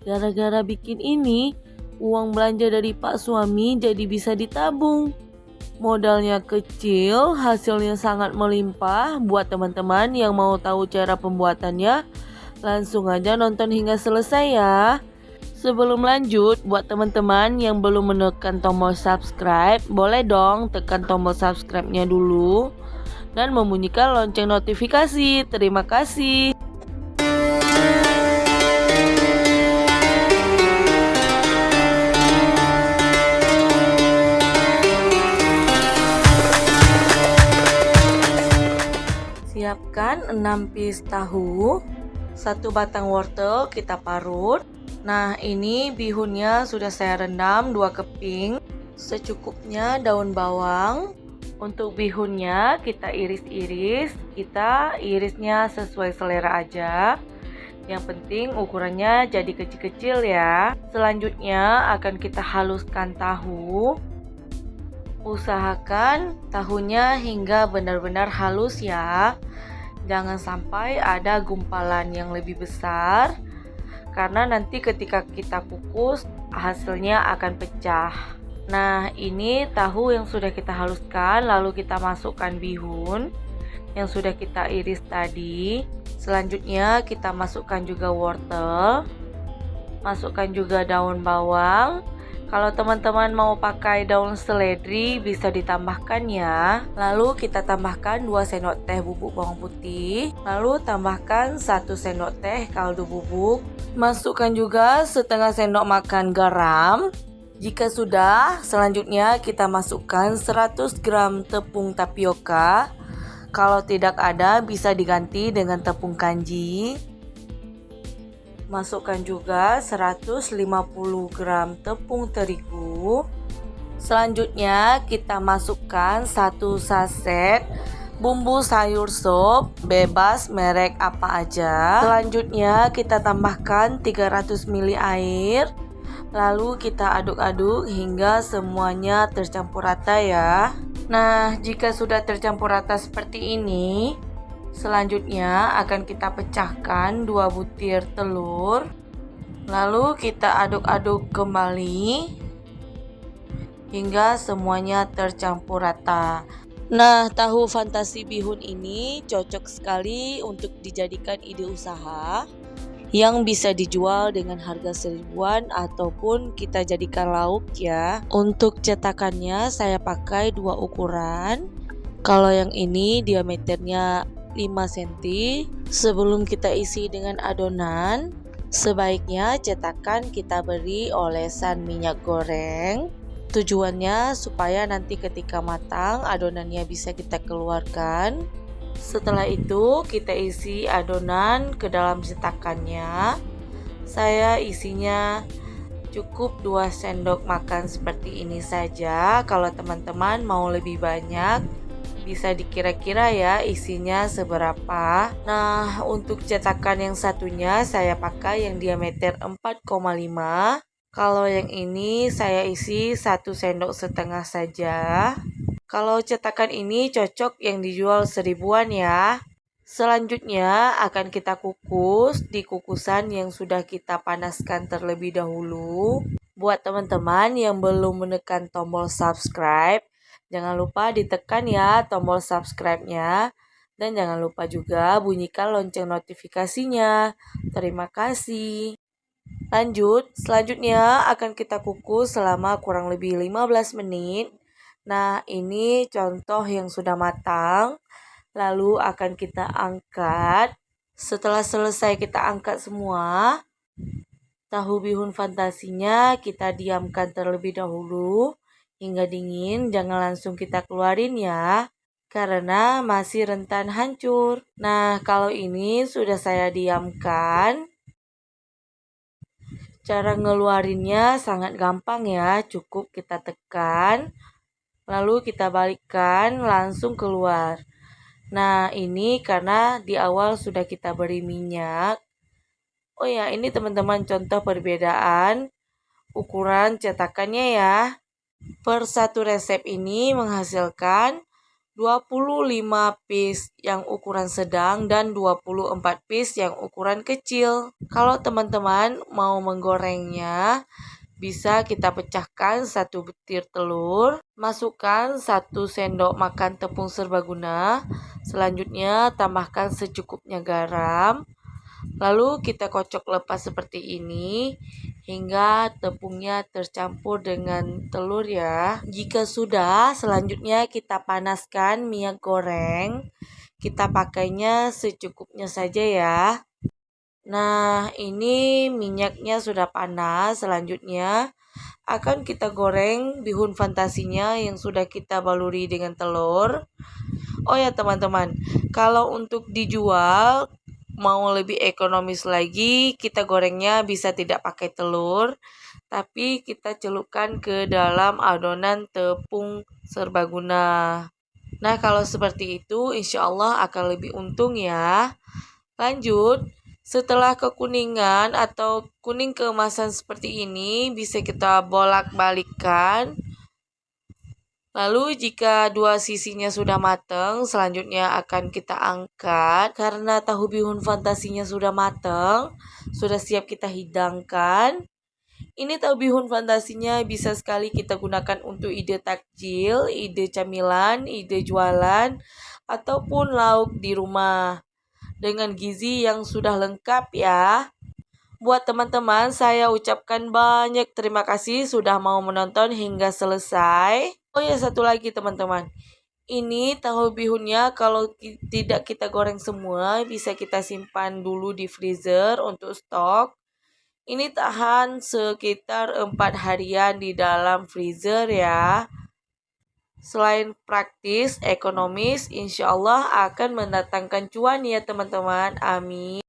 Gara-gara bikin ini, uang belanja dari Pak suami jadi bisa ditabung. Modalnya kecil, hasilnya sangat melimpah. Buat teman-teman yang mau tahu cara pembuatannya, langsung aja nonton hingga selesai ya. Sebelum lanjut, buat teman-teman yang belum menekan tombol subscribe, boleh dong tekan tombol subscribe-nya dulu dan membunyikan lonceng notifikasi. Terima kasih. Siapkan 6 piece tahu, 1 batang wortel kita parut. Nah, ini bihunnya sudah saya rendam 2 keping, secukupnya daun bawang. Untuk bihunnya kita iris-iris, kita irisnya sesuai selera aja. Yang penting ukurannya jadi kecil-kecil ya. Selanjutnya akan kita haluskan tahu. Usahakan tahunya hingga benar-benar halus ya. Jangan sampai ada gumpalan yang lebih besar, karena nanti ketika kita kukus hasilnya akan pecah. Nah, ini tahu yang sudah kita haluskan, lalu kita masukkan bihun yang sudah kita iris tadi. Selanjutnya kita masukkan juga wortel, masukkan juga daun bawang. Kalau teman-teman mau pakai daun seledri bisa ditambahkan ya. Lalu kita tambahkan 2 sendok teh bubuk bawang putih. Lalu tambahkan 1 sendok teh kaldu bubuk. Masukkan juga setengah sendok makan garam. Jika sudah, selanjutnya kita masukkan 100 gram tepung tapioka. Kalau tidak ada bisa diganti dengan tepung kanji. Masukkan juga 150 gram tepung terigu. Selanjutnya kita masukkan 1 saset bumbu sayur sop, bebas merek apa aja. Selanjutnya kita tambahkan 300 ml air. Lalu kita aduk-aduk hingga semuanya tercampur rata ya. Nah, jika sudah tercampur rata seperti ini, selanjutnya akan kita pecahkan 2 butir telur. Lalu kita aduk-aduk kembali hingga semuanya tercampur rata. Nah, tahu fantasi bihun ini cocok sekali untuk dijadikan ide usaha yang bisa dijual dengan harga seribuan ataupun kita jadikan lauk ya. Untuk cetakannya saya pakai 2 ukuran. Kalau yang ini diameternya 5 cm. Sebelum kita isi dengan adonan, sebaiknya cetakan kita beri olesan minyak goreng. Tujuannya supaya nanti ketika matang adonannya bisa kita keluarkan. Setelah itu kita isi adonan ke dalam cetakannya. Saya isinya cukup 2 sendok makan seperti ini saja. Kalau teman-teman mau lebih banyak, bisa dikira-kira ya isinya seberapa. Nah, untuk cetakan yang satunya saya pakai yang diameter 4,5. Kalau yang ini saya isi 1,5 sendok saja. Kalau cetakan ini cocok yang dijual seribuan ya. Selanjutnya akan kita kukus di kukusan yang sudah kita panaskan terlebih dahulu. Buat teman-teman yang belum menekan tombol subscribe, jangan lupa ditekan ya tombol subscribe-nya. Dan jangan lupa juga bunyikan lonceng notifikasinya. Terima kasih. Lanjut, selanjutnya akan kita kukus selama kurang lebih 15 menit. Nah, ini contoh yang sudah matang. Lalu akan kita angkat. Setelah selesai kita angkat semua, tahu bihun fantasinya kita diamkan terlebih dahulu hingga dingin. Jangan langsung kita keluarin ya, karena masih rentan hancur. Nah, kalau ini sudah saya diamkan. Cara ngeluarinnya sangat gampang ya, cukup kita tekan. Lalu kita balikkan langsung keluar. Nah, ini karena di awal sudah kita beri minyak. Oh ya, ini teman-teman contoh perbedaan ukuran cetakannya ya. Per 1 resep ini menghasilkan 25 piece yang ukuran sedang dan 24 piece yang ukuran kecil. Kalau teman-teman mau menggorengnya, bisa kita pecahkan 1 butir telur, masukkan 1 sendok makan tepung serbaguna, selanjutnya tambahkan secukupnya garam, lalu kita kocok lepas seperti ini hingga tepungnya tercampur dengan telur ya. Jika sudah, selanjutnya kita panaskan minyak goreng. Kita pakainya secukupnya saja ya. Nah, ini minyaknya sudah panas. Selanjutnya akan kita goreng bihun fantasinya yang sudah kita baluri dengan telur. Oh ya teman-teman, kalau untuk dijual mau lebih ekonomis lagi, kita gorengnya bisa tidak pakai telur, tapi kita celupkan ke dalam adonan tepung serbaguna. Nah, kalau seperti itu, insya Allah akan lebih untung ya. Lanjut, setelah kekuningan atau kuning keemasan seperti ini, bisa kita bolak-balikkan. Lalu jika dua sisinya sudah matang, selanjutnya akan kita angkat. Karena tahu bihun fantasinya sudah matang, sudah siap kita hidangkan. Ini tahu bihun fantasinya bisa sekali kita gunakan untuk ide takjil, ide camilan, ide jualan, ataupun lauk di rumah. Dengan gizi yang sudah lengkap ya. Buat teman-teman, saya ucapkan banyak terima kasih sudah mau menonton hingga selesai. Oh ya, satu lagi teman-teman. Ini tahu bihunnya kalau tidak kita goreng semua, bisa kita simpan dulu di freezer untuk stok. Ini tahan sekitar 4 harian di dalam freezer ya. Selain praktis, ekonomis, insya Allah akan mendatangkan cuan ya teman-teman. Amin.